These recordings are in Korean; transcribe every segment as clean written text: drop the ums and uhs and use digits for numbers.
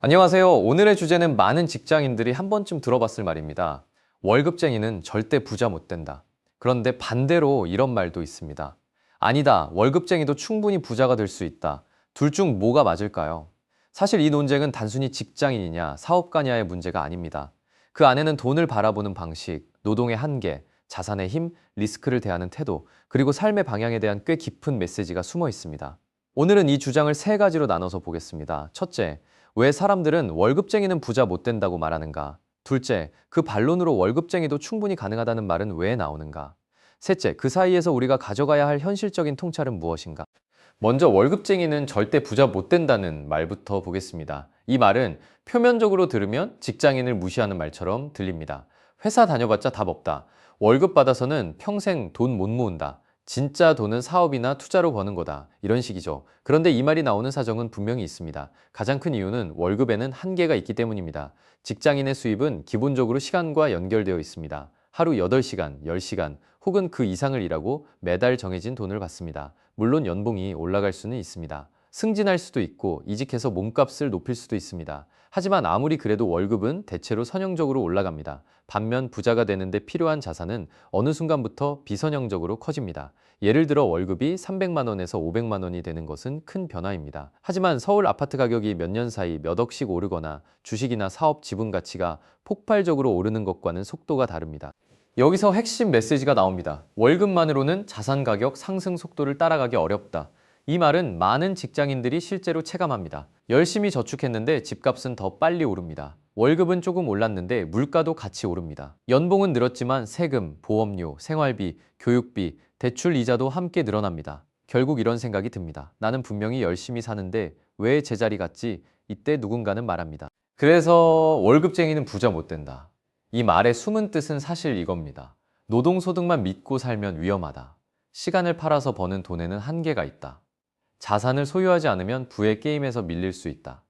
안녕하세요. 오늘의 주제는 많은 직장인들이 한 번쯤 들어봤을 말입니다. 월급쟁이는 절대 부자 못 된다. 그런데 반대로 이런 말도 있습니다. 아니다. 월급쟁이도 충분히 부자가 될 수 있다. 둘 중 뭐가 맞을까요? 사실 이 논쟁은 단순히 직장인이냐, 사업가냐의 문제가 아닙니다. 그 안에는 돈을 바라보는 방식, 노동의 한계, 자산의 힘, 리스크를 대하는 태도, 그리고 삶의 방향에 대한 꽤 깊은 메시지가 숨어 있습니다. 오늘은 이 주장을 세 가지로 나눠서 보겠습니다. 첫째, 왜 사람들은 월급쟁이는 부자 못 된다고 말하는가? 둘째, 그 반론으로 월급쟁이도 충분히 가능하다는 말은 왜 나오는가? 셋째, 그 사이에서 우리가 가져가야 할 현실적인 통찰은 무엇인가? 먼저 월급쟁이는 절대 부자 못 된다는 말부터 보겠습니다. 이 말은 표면적으로 들으면 직장인을 무시하는 말처럼 들립니다. 회사 다녀봤자 답 없다. 월급 받아서는 평생 돈 못 모은다. 진짜 돈은 사업이나 투자로 버는 거다. 이런 식이죠. 그런데 이 말이 나오는 사정은 분명히 있습니다. 가장 큰 이유는 월급에는 한계가 있기 때문입니다. 직장인의 수입은 기본적으로 시간과 연결되어 있습니다. 하루 8시간, 10시간 혹은 그 이상을 일하고 매달 정해진 돈을 받습니다. 물론 연봉이 올라갈 수는 있습니다. 승진할 수도 있고 이직해서 몸값을 높일 수도 있습니다. 하지만 아무리 그래도 월급은 대체로 선형적으로 올라갑니다. 반면 부자가 되는데 필요한 자산은 어느 순간부터 비선형적으로 커집니다. 예를 들어 월급이 300만 원에서 500만 원이 되는 것은 큰 변화입니다. 하지만 서울 아파트 가격이 몇 년 사이 몇 억씩 오르거나 주식이나 사업 지분 가치가 폭발적으로 오르는 것과는 속도가 다릅니다. 여기서 핵심 메시지가 나옵니다. 월급만으로는 자산 가격 상승 속도를 따라가기 어렵다. 이 말은 많은 직장인들이 실제로 체감합니다. 열심히 저축했는데 집값은 더 빨리 오릅니다. 월급은 조금 올랐는데 물가도 같이 오릅니다. 연봉은 늘었지만 세금, 보험료, 생활비, 교육비, 대출 이자도 함께 늘어납니다. 결국 이런 생각이 듭니다. 나는 분명히 열심히 사는데 왜 제자리 같지? 이때 누군가는 말합니다. 그래서 월급쟁이는 부자 못 된다. 이 말의 숨은 뜻은 사실 이겁니다. 노동소득만 믿고 살면 위험하다. 시간을 팔아서 버는 돈에는 한계가 있다. 자산을 소유하지 않으면 부의 게임에서 밀릴 수 있다.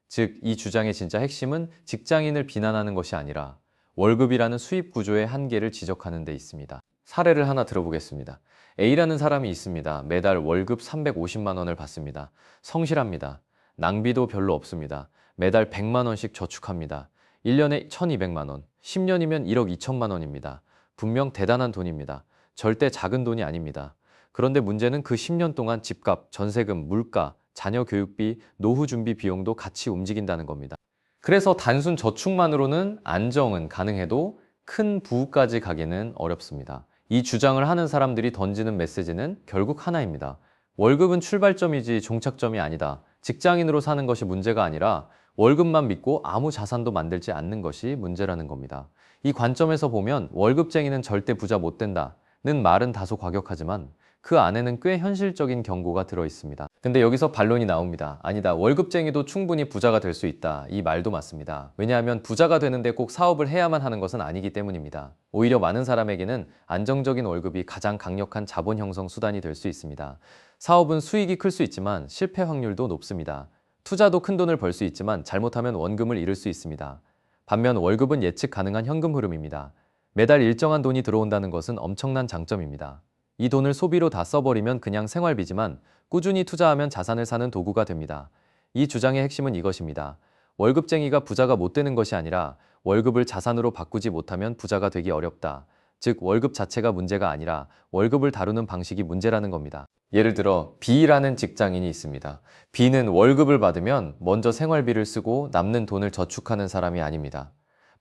즉, 이 주장의 진짜 핵심은 직장인을 비난하는 것이 아니라 월급이라는 수입 구조의 한계를 지적하는 데 있습니다. 사례를 하나 들어보겠습니다. A라는 사람이 있습니다. 매달 월급 350만 원을 받습니다. 성실합니다. 낭비도 별로 없습니다. 매달 100만 원씩 저축합니다. 1년에 1200만 원, 10년이면 1억 2천만 원입니다. 분명 대단한 돈입니다. 절대 작은 돈이 아닙니다. 그런데 문제는 그 10년 동안 집값, 전세금, 물가, 자녀 교육비, 노후 준비 비용도 같이 움직인다는 겁니다. 그래서 단순 저축만으로는 안정은 가능해도 큰 부까지 가기는 어렵습니다. 이 주장을 하는 사람들이 던지는 메시지는 결국 하나입니다. 월급은 출발점이지 종착점이 아니다. 직장인으로 사는 것이 문제가 아니라 월급만 믿고 아무 자산도 만들지 않는 것이 문제라는 겁니다. 이 관점에서 보면 월급쟁이는 절대 부자 못 된다는 말은 다소 과격하지만 그 안에는 꽤 현실적인 경고가 들어 있습니다. 근데 여기서 반론이 나옵니다. 아니다. 월급쟁이도 충분히 부자가 될 수 있다. 이 말도 맞습니다. 왜냐하면 부자가 되는데 꼭 사업을 해야만 하는 것은 아니기 때문입니다. 오히려 많은 사람에게는 안정적인 월급이 가장 강력한 자본 형성 수단이 될 수 있습니다. 사업은 수익이 클 수 있지만 실패 확률도 높습니다. 투자도 큰 돈을 벌 수 있지만 잘못하면 원금을 잃을 수 있습니다. 반면 월급은 예측 가능한 현금 흐름입니다. 매달 일정한 돈이 들어온다는 것은 엄청난 장점입니다. 이 돈을 소비로 다 써버리면 그냥 생활비지만 꾸준히 투자하면 자산을 사는 도구가 됩니다. 이 주장의 핵심은 이것입니다. 월급쟁이가 부자가 못 되는 것이 아니라 월급을 자산으로 바꾸지 못하면 부자가 되기 어렵다. 즉 월급 자체가 문제가 아니라 월급을 다루는 방식이 문제라는 겁니다. 예를 들어 B라는 직장인이 있습니다. B는 월급을 받으면 먼저 생활비를 쓰고 남는 돈을 저축하는 사람이 아닙니다.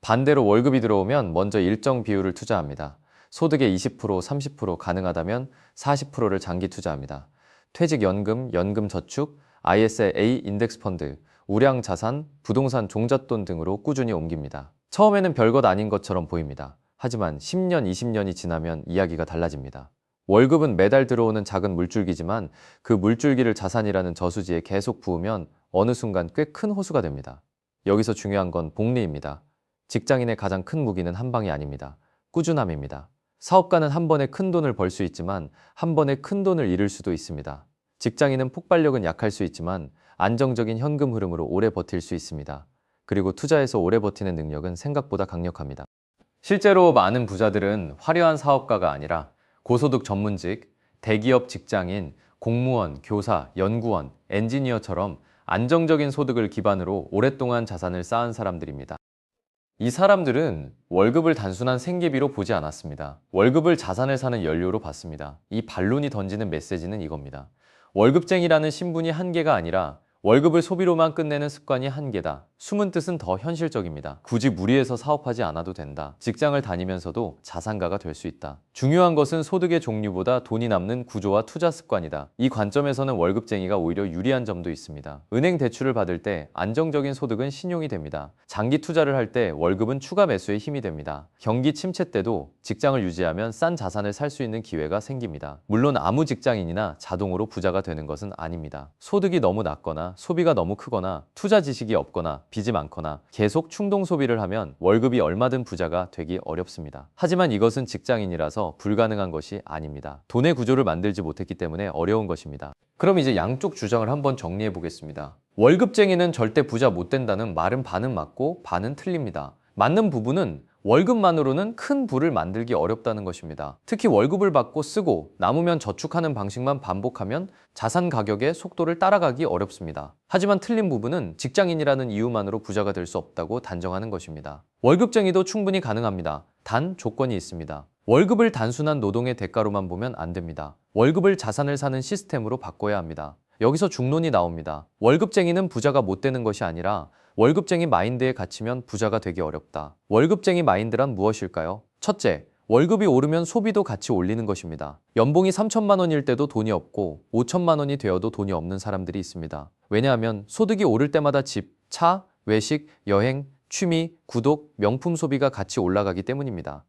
반대로 월급이 들어오면 먼저 일정 비율을 투자합니다. 소득의 20%, 30% 가능하다면 40%를 장기 투자합니다. 퇴직연금, 연금저축, ISA 인덱스 펀드, 우량자산, 부동산 종잣돈 등으로 꾸준히 옮깁니다. 처음에는 별것 아닌 것처럼 보입니다. 하지만 10년, 20년이 지나면 이야기가 달라집니다. 월급은 매달 들어오는 작은 물줄기지만 그 물줄기를 자산이라는 저수지에 계속 부으면 어느 순간 꽤 큰 호수가 됩니다. 여기서 중요한 건 복리입니다. 직장인의 가장 큰 무기는 한 방이 아닙니다. 꾸준함입니다. 사업가는 한 번에 큰 돈을 벌 수 있지만 한 번에 큰 돈을 잃을 수도 있습니다. 직장인은 폭발력은 약할 수 있지만 안정적인 현금 흐름으로 오래 버틸 수 있습니다. 그리고 투자에서 오래 버티는 능력은 생각보다 강력합니다. 실제로 많은 부자들은 화려한 사업가가 아니라 고소득 전문직, 대기업 직장인, 공무원, 교사, 연구원, 엔지니어처럼 안정적인 소득을 기반으로 오랫동안 자산을 쌓은 사람들입니다. 이 사람들은 월급을 단순한 생계비로 보지 않았습니다. 월급을 자산을 사는 연료로 봤습니다. 이 반론이 던지는 메시지는 이겁니다. 월급쟁이라는 신분이 한계가 아니라 월급을 소비로만 끝내는 습관이 한계다. 숨은 뜻은 더 현실적입니다. 굳이 무리해서 사업하지 않아도 된다. 직장을 다니면서도 자산가가 될 수 있다. 중요한 것은 소득의 종류보다 돈이 남는 구조와 투자 습관이다. 이 관점에서는 월급쟁이가 오히려 유리한 점도 있습니다. 은행 대출을 받을 때 안정적인 소득은 신용이 됩니다. 장기 투자를 할 때 월급은 추가 매수의 힘이 됩니다. 경기 침체 때도 직장을 유지하면 싼 자산을 살 수 있는 기회가 생깁니다. 물론 아무 직장인이나 자동으로 부자가 되는 것은 아닙니다. 소득이 너무 낮거나 소비가 너무 크거나 투자 지식이 없거나 빚이 많거나 계속 충동 소비를 하면 월급이 얼마든 부자가 되기 어렵습니다. 하지만 이것은 직장인이라서 불가능한 것이 아닙니다. 돈의 구조를 만들지 못했기 때문에 어려운 것입니다. 그럼 이제 양쪽 주장을 한번 정리해 보겠습니다. 월급쟁이는 절대 부자 못 된다는 말은 반은 맞고 반은 틀립니다. 맞는 부분은 월급만으로는 큰 부를 만들기 어렵다는 것입니다. 특히 월급을 받고 쓰고 남으면 저축하는 방식만 반복하면 자산 가격의 속도를 따라가기 어렵습니다. 하지만 틀린 부분은 직장인이라는 이유만으로 부자가 될 수 없다고 단정하는 것입니다. 월급쟁이도 충분히 가능합니다. 단 조건이 있습니다. 월급을 단순한 노동의 대가로만 보면 안 됩니다. 월급을 자산을 사는 시스템으로 바꿔야 합니다. 여기서 중론이 나옵니다. 월급쟁이는 부자가 못 되는 것이 아니라 월급쟁이 마인드에 갇히면 부자가 되기 어렵다. 월급쟁이 마인드란 무엇일까요? 첫째, 월급이 오르면 소비도 같이 올리는 것입니다. 연봉이 3천만 원일 때도 돈이 없고 5천만 원이 되어도 돈이 없는 사람들이 있습니다. 왜냐하면 소득이 오를 때마다 집, 차, 외식, 여행, 취미, 구독, 명품 소비가 같이 올라가기 때문입니다.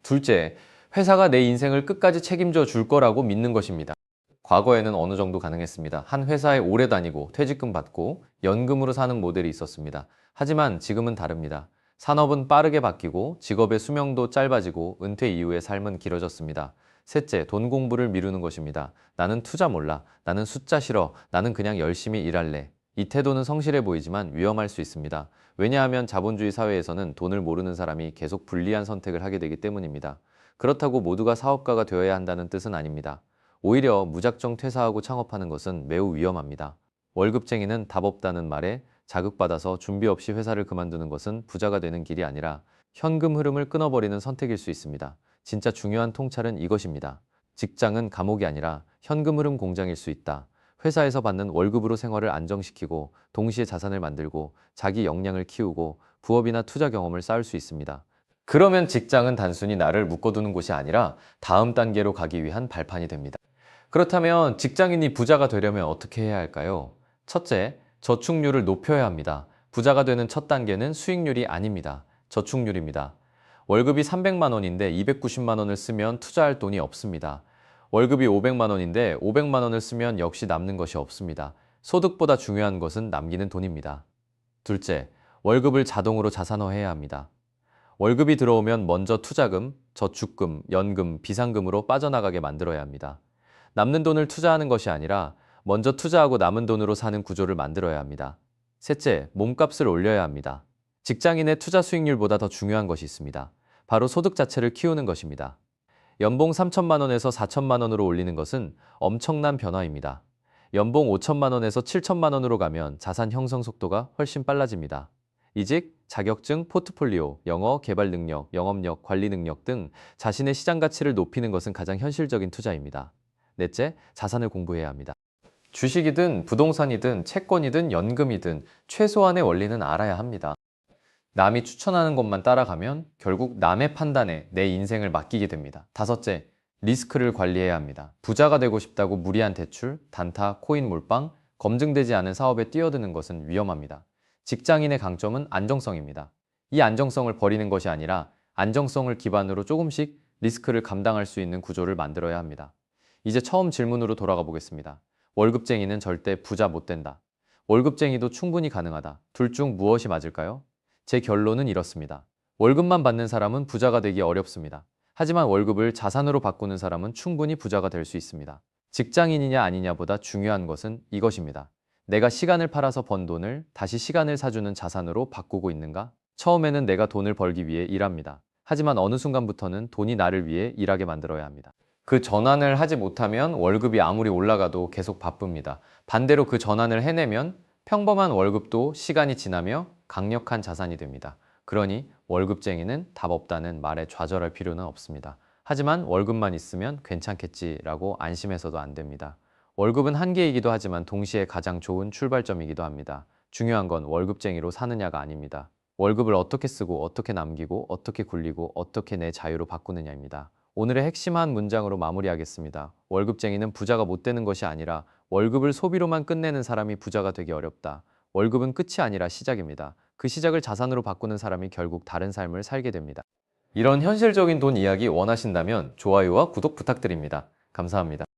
둘째, 회사가 내 인생을 끝까지 책임져 줄 거라고 믿는 것입니다. 과거에는 어느 정도 가능했습니다. 한 회사에 오래 다니고 퇴직금 받고 연금으로 사는 모델이 있었습니다. 하지만 지금은 다릅니다. 산업은 빠르게 바뀌고 직업의 수명도 짧아지고 은퇴 이후의 삶은 길어졌습니다. 셋째, 돈 공부를 미루는 것입니다. 나는 투자 몰라. 나는 숫자 싫어. 나는 그냥 열심히 일할래. 이 태도는 성실해 보이지만 위험할 수 있습니다. 왜냐하면 자본주의 사회에서는 돈을 모르는 사람이 계속 불리한 선택을 하게 되기 때문입니다. 그렇다고 모두가 사업가가 되어야 한다는 뜻은 아닙니다. 오히려 무작정 퇴사하고 창업하는 것은 매우 위험합니다. 월급쟁이는 답 없다는 말에 자극받아서 준비 없이 회사를 그만두는 것은 부자가 되는 길이 아니라 현금 흐름을 끊어버리는 선택일 수 있습니다. 진짜 중요한 통찰은 이것입니다. 직장은 감옥이 아니라 현금 흐름 공장일 수 있다. 회사에서 받는 월급으로 생활을 안정시키고 동시에 자산을 만들고 자기 역량을 키우고 부업이나 투자 경험을 쌓을 수 있습니다. 그러면 직장은 단순히 나를 묶어두는 곳이 아니라 다음 단계로 가기 위한 발판이 됩니다. 그렇다면 직장인이 부자가 되려면 어떻게 해야 할까요? 첫째, 저축률을 높여야 합니다. 부자가 되는 첫 단계는 수익률이 아닙니다. 저축률입니다. 월급이 300만 원인데 290만 원을 쓰면 투자할 돈이 없습니다. 월급이 500만 원인데 500만 원을 쓰면 역시 남는 것이 없습니다. 소득보다 중요한 것은 남기는 돈입니다. 둘째, 월급을 자동으로 자산화해야 합니다. 월급이 들어오면 먼저 투자금, 저축금, 연금, 비상금으로 빠져나가게 만들어야 합니다. 남는 돈을 투자하는 것이 아니라 먼저 투자하고 남은 돈으로 사는 구조를 만들어야 합니다. 셋째, 몸값을 올려야 합니다. 직장인의 투자 수익률보다 더 중요한 것이 있습니다. 바로 소득 자체를 키우는 것입니다. 연봉 3천만 원에서 4천만 원으로 올리는 것은 엄청난 변화입니다. 연봉 5천만 원에서 7천만 원으로 가면 자산 형성 속도가 훨씬 빨라집니다. 이직, 자격증, 포트폴리오, 영어, 개발 능력, 영업력, 관리 능력 등 자신의 시장 가치를 높이는 것은 가장 현실적인 투자입니다. 넷째, 자산을 공부해야 합니다. 주식이든 부동산이든 채권이든 연금이든 최소한의 원리는 알아야 합니다. 남이 추천하는 것만 따라가면 결국 남의 판단에 내 인생을 맡기게 됩니다. 다섯째, 리스크를 관리해야 합니다. 부자가 되고 싶다고 무리한 대출, 단타, 코인 몰빵, 검증되지 않은 사업에 뛰어드는 것은 위험합니다. 직장인의 강점은 안정성입니다. 이 안정성을 버리는 것이 아니라 안정성을 기반으로 조금씩 리스크를 감당할 수 있는 구조를 만들어야 합니다. 이제 처음 질문으로 돌아가 보겠습니다. 월급쟁이는 절대 부자 못 된다. 월급쟁이도 충분히 가능하다. 둘 중 무엇이 맞을까요? 제 결론은 이렇습니다. 월급만 받는 사람은 부자가 되기 어렵습니다. 하지만 월급을 자산으로 바꾸는 사람은 충분히 부자가 될 수 있습니다. 직장인이냐 아니냐보다 중요한 것은 이것입니다. 내가 시간을 팔아서 번 돈을 다시 시간을 사주는 자산으로 바꾸고 있는가? 처음에는 내가 돈을 벌기 위해 일합니다. 하지만 어느 순간부터는 돈이 나를 위해 일하게 만들어야 합니다. 그 전환을 하지 못하면 월급이 아무리 올라가도 계속 바쁩니다. 반대로 그 전환을 해내면 평범한 월급도 시간이 지나며 강력한 자산이 됩니다. 그러니 월급쟁이는 답 없다는 말에 좌절할 필요는 없습니다. 하지만 월급만 있으면 괜찮겠지라고 안심해서도 안 됩니다. 월급은 한계이기도 하지만 동시에 가장 좋은 출발점이기도 합니다. 중요한 건 월급쟁이로 사느냐가 아닙니다. 월급을 어떻게 쓰고 어떻게 남기고 어떻게 굴리고 어떻게 내 자유로 바꾸느냐입니다. 오늘의 핵심한 문장으로 마무리하겠습니다. 월급쟁이는 부자가 못 되는 것이 아니라 월급을 소비로만 끝내는 사람이 부자가 되기 어렵다. 월급은 끝이 아니라 시작입니다. 그 시작을 자산으로 바꾸는 사람이 결국 다른 삶을 살게 됩니다. 이런 현실적인 돈 이야기 원하신다면 좋아요와 구독 부탁드립니다. 감사합니다.